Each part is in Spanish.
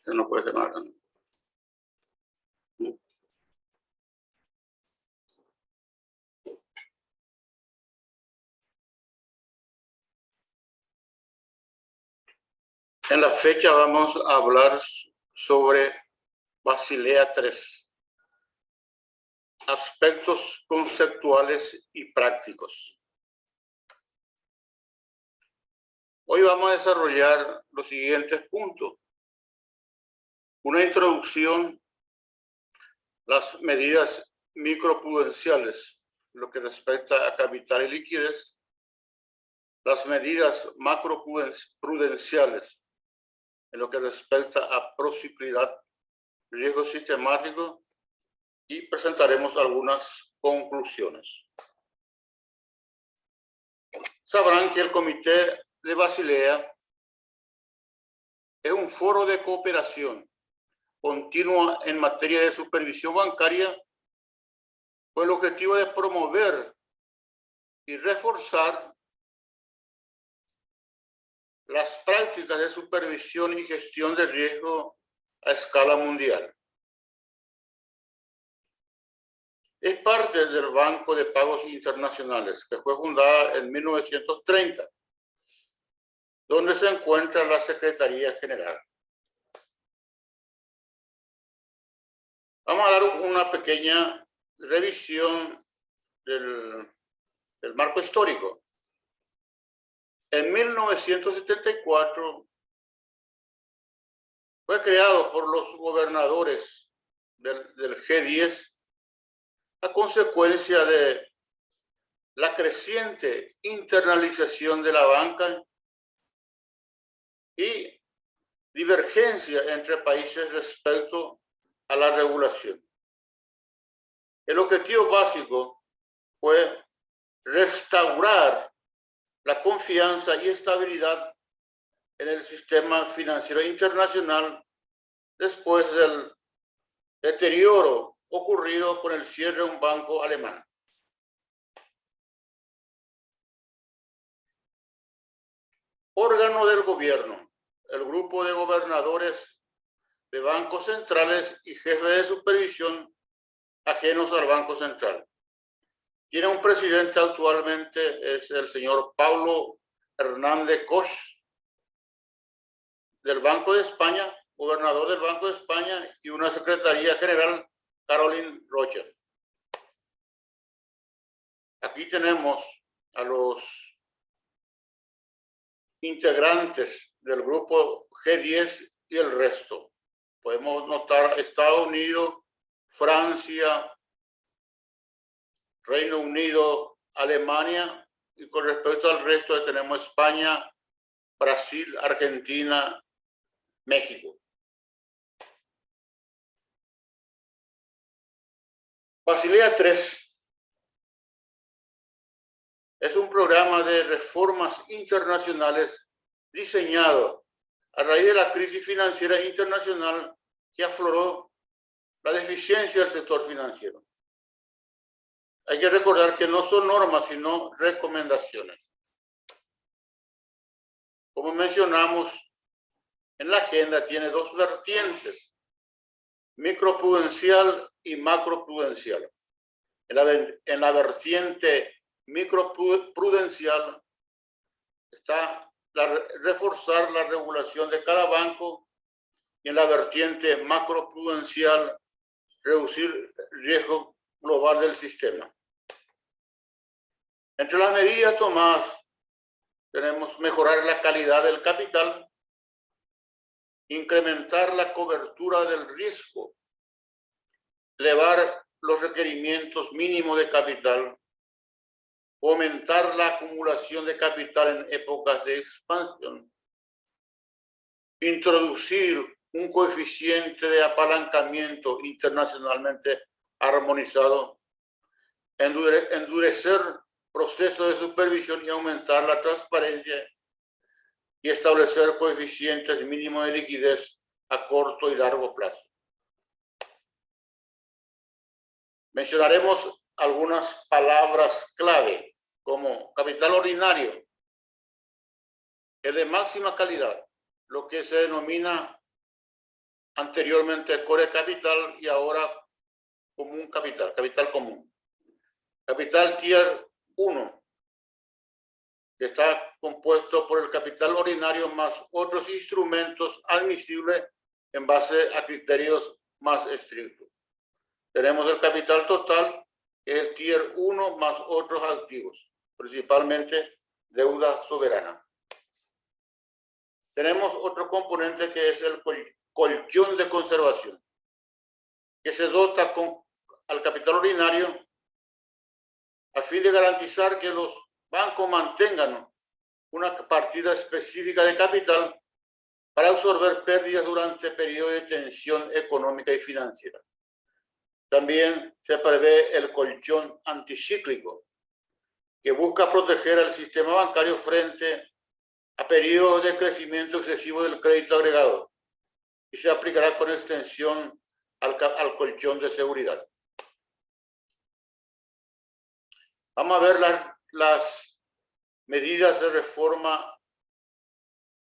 No puede ser nada. En la fecha vamos a hablar sobre Basilea III, aspectos conceptuales y prácticos. Hoy vamos a desarrollar los siguientes puntos. Una introducción, las medidas microprudenciales, lo que respecta a capital y liquidez, las medidas macroprudenciales, en lo que respecta a prociclidad, riesgo sistemático, y presentaremos algunas conclusiones. Sabrán que el Comité de Basilea es un foro de cooperación continua en materia de supervisión bancaria con el objetivo de promover y reforzar las prácticas de supervisión y gestión de riesgo a escala mundial. Es parte del Banco de Pagos Internacionales, que fue fundada en 1930, donde se encuentra la Secretaría General. Vamos a dar una pequeña revisión del marco histórico. En 1974 fue creado por los gobernadores del G10 a consecuencia de la creciente internalización de la banca y divergencia entre países respecto a la regulación. El objetivo básico fue restaurar la confianza y estabilidad en el sistema financiero internacional después del deterioro ocurrido con el cierre de un banco alemán. Órgano del gobierno, el grupo de gobernadores de bancos centrales y jefes de supervisión ajenos al Banco Central. Tiene un presidente actualmente, es el señor Paulo Hernández Cox, del Banco de España, gobernador del Banco de España, y una secretaría general, Caroline Rocher. Aquí tenemos a los integrantes del grupo G10 y el resto. Podemos notar Estados Unidos, Francia, Reino Unido, Alemania, y con respecto al resto tenemos España, Brasil, Argentina, México. Basilea III es un programa de reformas internacionales diseñado a raíz de la crisis financiera internacional que afloró la deficiencia del sector financiero. Hay que recordar que no son normas, sino recomendaciones. Como mencionamos, en la agenda tiene dos vertientes, microprudencial y macroprudencial. En la vertiente microprudencial está reforzar la regulación de cada banco, y en la vertiente macroprudencial reducir riesgo global del sistema. Entre las medidas tomadas tenemos mejorar la calidad del capital, incrementar la cobertura del riesgo, elevar los requerimientos mínimos de capital, fomentar la acumulación de capital en épocas de expansión, introducir un coeficiente de apalancamiento internacionalmente armonizado, endurecer procesos de supervisión y aumentar la transparencia, y establecer coeficientes mínimos de liquidez a corto y largo plazo. Mencionaremos algunas palabras clave, como capital ordinario, es de máxima calidad, lo que se denomina anteriormente core capital y ahora común capital, capital común. Capital tier 1, que está compuesto por el capital ordinario más otros instrumentos admisibles en base a criterios más estrictos. Tenemos el capital total, que es el tier 1 más otros activos, principalmente deuda soberana. Tenemos otro componente que es el colchón de conservación, que se dota al capital ordinario a fin de garantizar que los bancos mantengan una partida específica de capital para absorber pérdidas durante periodos de tensión económica y financiera. También se prevé el colchón anticíclico, que busca proteger al sistema bancario frente a periodos de crecimiento excesivo del crédito agregado y se aplicará con extensión al colchón de seguridad. Vamos a ver las medidas de reforma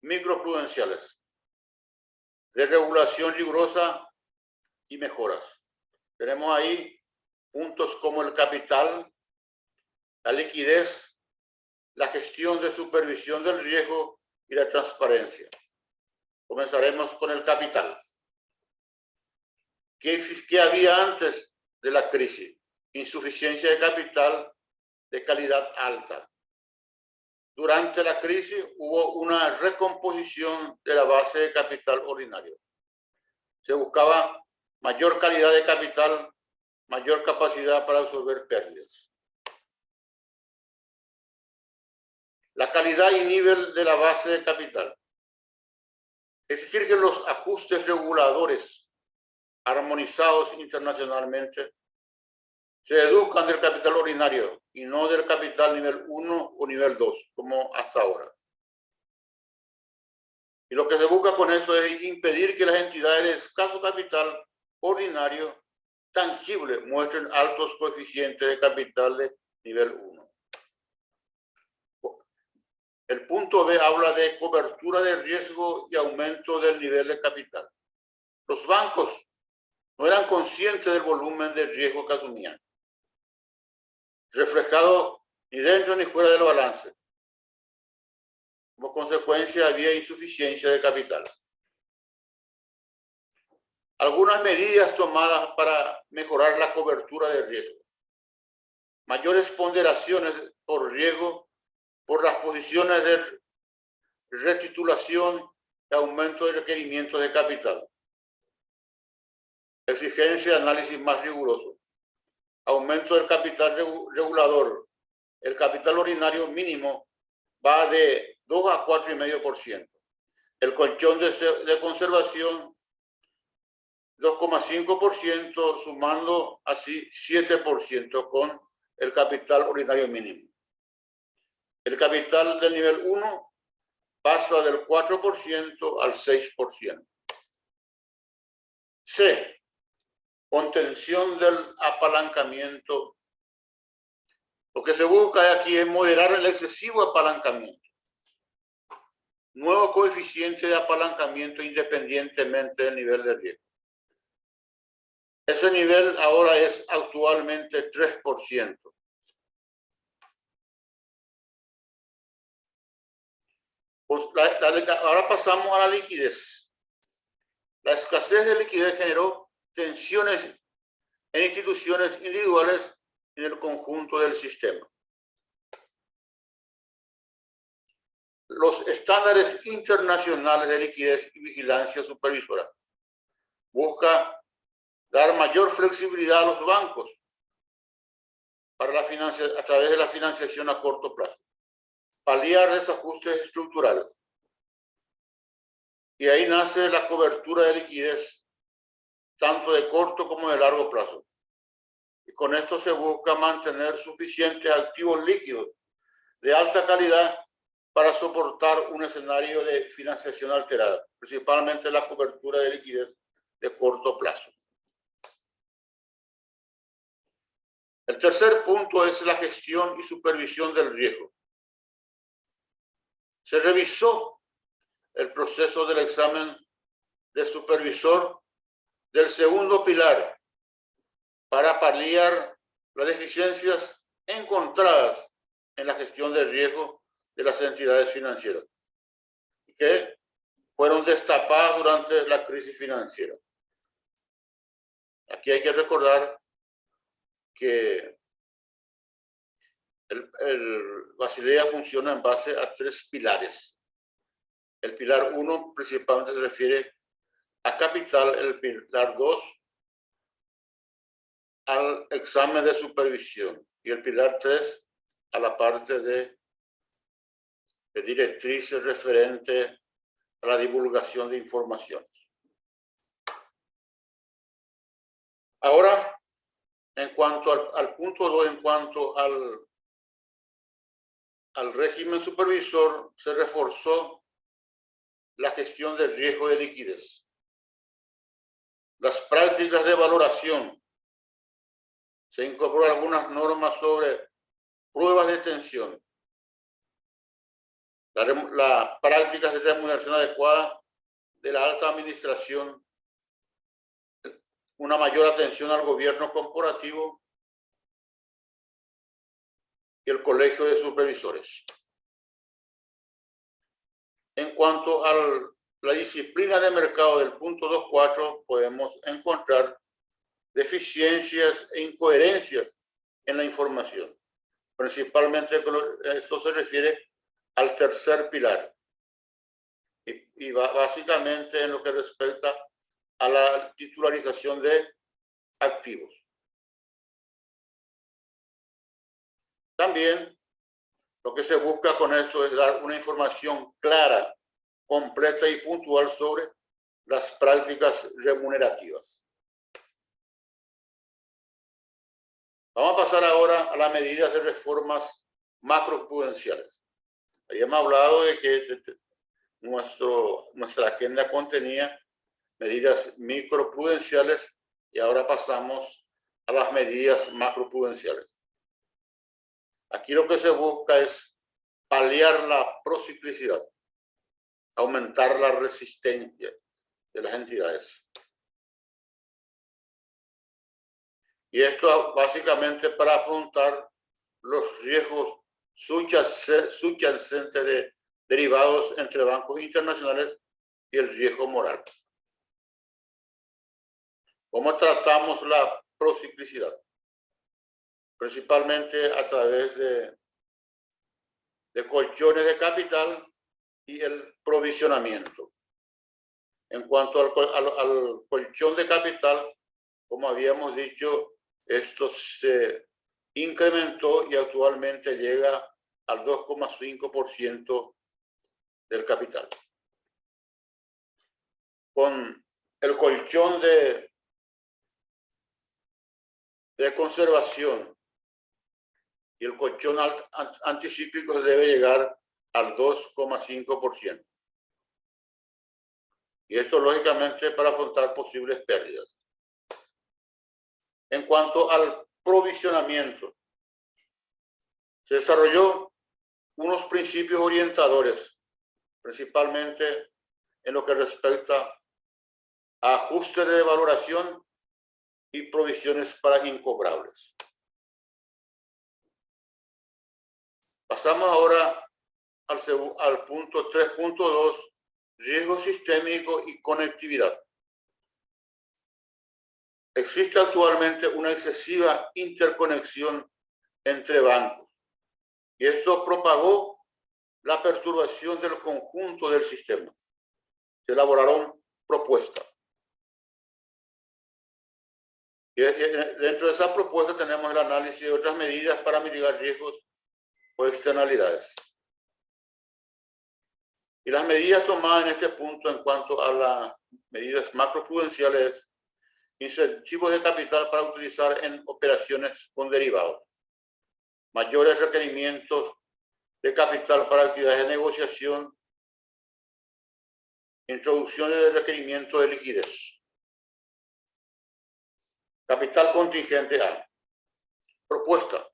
microprudenciales, de regulación rigurosa y mejoras. Tenemos ahí puntos como el capital, la liquidez, la gestión de supervisión del riesgo y la transparencia. Comenzaremos con el capital. ¿Qué había antes de la crisis? Insuficiencia de capital de calidad alta. Durante la crisis hubo una recomposición de la base de capital ordinario. Se buscaba mayor calidad de capital, mayor capacidad para absorber pérdidas. La calidad y nivel de la base de capital. Es decir, que los ajustes reguladores armonizados internacionalmente se deduzcan del capital ordinario y no del capital nivel 1 o nivel 2, como hasta ahora. Y lo que se busca con eso es impedir que las entidades de escaso capital ordinario tangible muestren altos coeficientes de capital de nivel 1. El punto B habla de cobertura de riesgo y aumento del nivel de capital. Los bancos no eran conscientes del volumen de riesgo que asumían, reflejado ni dentro ni fuera del balance. Como consecuencia, había insuficiencia de capital. Algunas medidas tomadas para mejorar la cobertura de riesgo. Mayores ponderaciones por riesgo por las posiciones de retitulación y aumento de requerimientos de capital. Exigencia de análisis más riguroso. Aumento del capital regulador. El capital ordinario mínimo va de 2 a 4,5%. El colchón de conservación 2,5%, sumando así 7% con el capital ordinario mínimo. El capital del nivel 1 pasa del 4% al 6%. C. Contención del apalancamiento. Lo que se busca aquí es moderar el excesivo apalancamiento. Nuevo coeficiente de apalancamiento independientemente del nivel de riesgo. Ese nivel ahora es actualmente 3%. Pues ahora pasamos a la liquidez. La escasez de liquidez generó tensiones en instituciones individuales y en el conjunto del sistema. Los estándares internacionales de liquidez y vigilancia supervisora busca dar mayor flexibilidad a los bancos para a través de la financiación a corto plazo, paliar desajustes estructurales. Y ahí nace la cobertura de liquidez, tanto de corto como de largo plazo. Y con esto se busca mantener suficientes activos líquidos de alta calidad para soportar un escenario de financiación alterada, principalmente la cobertura de liquidez de corto plazo. El tercer punto es la gestión y supervisión del riesgo. Se revisó el proceso del examen de supervisor del segundo pilar para paliar las deficiencias encontradas en la gestión de riesgo de las entidades financieras que fueron destapadas durante la crisis financiera. Aquí hay que recordar que el Basilea funciona en base a 3 pilares. El pilar 1 principalmente se refiere a capital, el pilar 2 al examen de supervisión y el pilar 3 a la parte de directrices referente a la divulgación de informaciones. Ahora, en cuanto al punto 2, en cuanto al régimen supervisor, se reforzó la gestión del riesgo de liquidez. Las prácticas de valoración. Se incorporan algunas normas sobre pruebas de tensión. Las prácticas de remuneración adecuada de la alta administración. Una mayor atención al gobierno corporativo y el colegio de supervisores. En cuanto a la disciplina de mercado del punto 2.4, podemos encontrar deficiencias e incoherencias en la información. Principalmente esto se refiere al tercer pilar y básicamente en lo que respecta a la titularización de activos. También lo que se busca con esto es dar una información clara, completa y puntual sobre las prácticas remunerativas. Vamos a pasar ahora a las medidas de reformas macroprudenciales. Habíamos hablado de que nuestra agenda contenía medidas microprudenciales y ahora pasamos a las medidas macroprudenciales. Aquí lo que se busca es paliar la prociclicidad, aumentar la resistencia de las entidades. Y esto básicamente para afrontar los riesgos subyacentes derivados entre bancos internacionales y el riesgo moral. ¿Cómo tratamos la prociclicidad? Principalmente a través de colchones de capital y el provisionamiento. En cuanto al colchón de capital, como habíamos dicho, esto se incrementó y actualmente llega al 2,5% del capital. Con el colchón de conservación y el colchón anticíclico debe llegar al 2,5%. Y esto lógicamente para afrontar posibles pérdidas. En cuanto al provisionamiento, se desarrolló unos principios orientadores, principalmente en lo que respecta a ajustes de valoración y provisiones para incobrables. Pasamos ahora al punto 3.2, riesgo sistémico y conectividad. Existe actualmente una excesiva interconexión entre bancos y esto propagó la perturbación del conjunto del sistema. Se elaboraron propuestas. Y dentro de esa propuesta tenemos el análisis de otras medidas para mitigar riesgos o externalidades. Y las medidas tomadas en este punto en cuanto a las medidas macroprudenciales, incentivos de capital para utilizar en operaciones con derivados, mayores requerimientos de capital para actividades de negociación, introducciones de requerimientos de liquidez. Capital contingente A. Propuesta.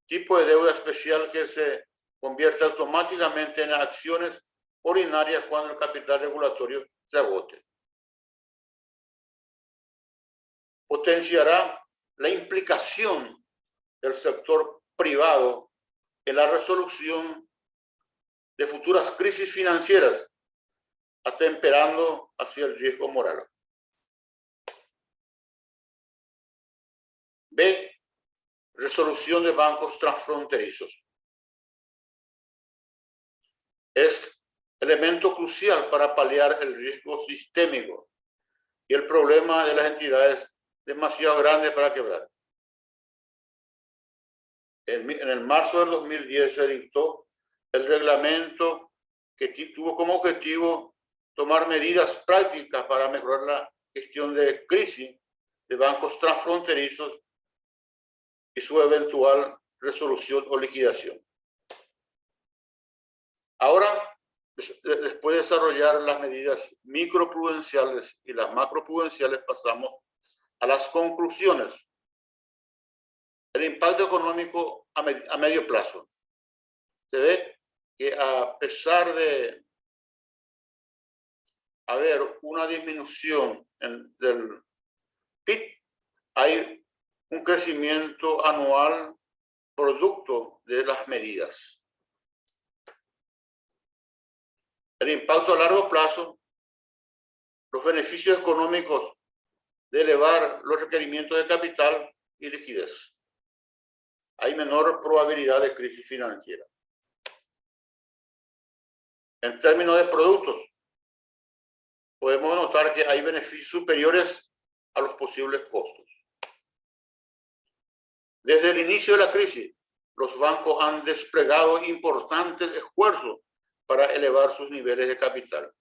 Tipo de deuda especial que se convierte automáticamente en acciones ordinarias cuando el capital regulatorio se agote. Potenciará la implicación del sector privado en la resolución de futuras crisis financieras, atemperando así el riesgo moral. B. Resolución de bancos transfronterizos. Es elemento crucial para paliar el riesgo sistémico y el problema de las entidades demasiado grandes para quebrar. En el marzo del 2010 se dictó el reglamento que tuvo como objetivo tomar medidas prácticas para mejorar la gestión de crisis de bancos transfronterizos y su eventual resolución o liquidación. Ahora, después de desarrollar las medidas microprudenciales y las macroprudenciales, pasamos a las conclusiones. El impacto económico a medio plazo. Se ve que a pesar de haber una disminución del PIB, hay un crecimiento anual producto de las medidas. El impacto a largo plazo, los beneficios económicos de elevar los requerimientos de capital y liquidez. Hay menor probabilidad de crisis financiera. En términos de productos, podemos notar que hay beneficios superiores a los posibles costos. Desde el inicio de la crisis, los bancos han desplegado importantes esfuerzos para elevar sus niveles de capital.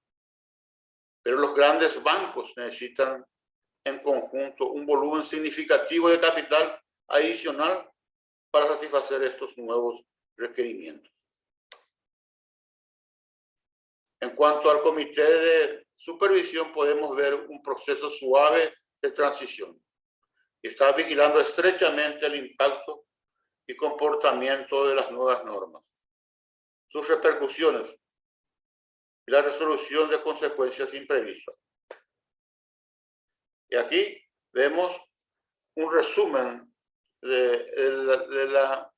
Pero los grandes bancos necesitan en conjunto un volumen significativo de capital adicional para satisfacer estos nuevos requerimientos. En cuanto al comité de supervisión, podemos ver un proceso suave de transición. Está vigilando estrechamente el impacto y comportamiento de las nuevas normas, sus repercusiones y la resolución de consecuencias imprevistas. Y aquí vemos un resumen del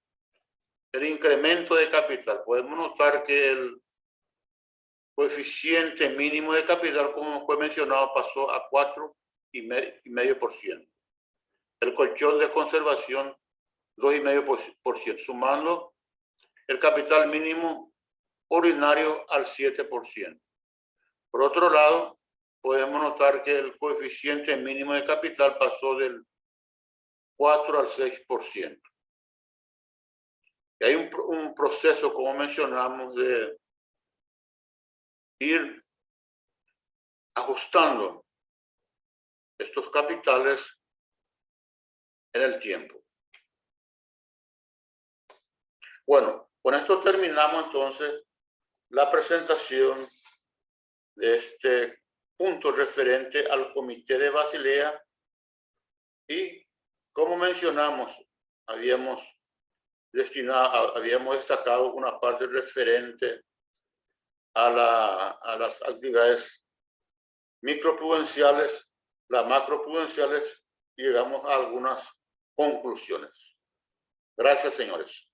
incremento de capital. Podemos notar que el coeficiente mínimo de capital, como fue mencionado, pasó a 4,5%. El colchón de conservación, 2,5%, sumando el capital mínimo ordinario al 7%. Por otro lado, podemos notar que el coeficiente mínimo de capital pasó del 4 al 6%. Y hay un proceso, como mencionamos, de ir ajustando estos capitales en el tiempo. Bueno, con esto terminamos entonces la presentación de este punto referente al Comité de Basilea y, como mencionamos, habíamos destacado una parte referente a las actividades microprudenciales, las macroprudenciales, y llegamos a algunas conclusiones. Gracias, señores.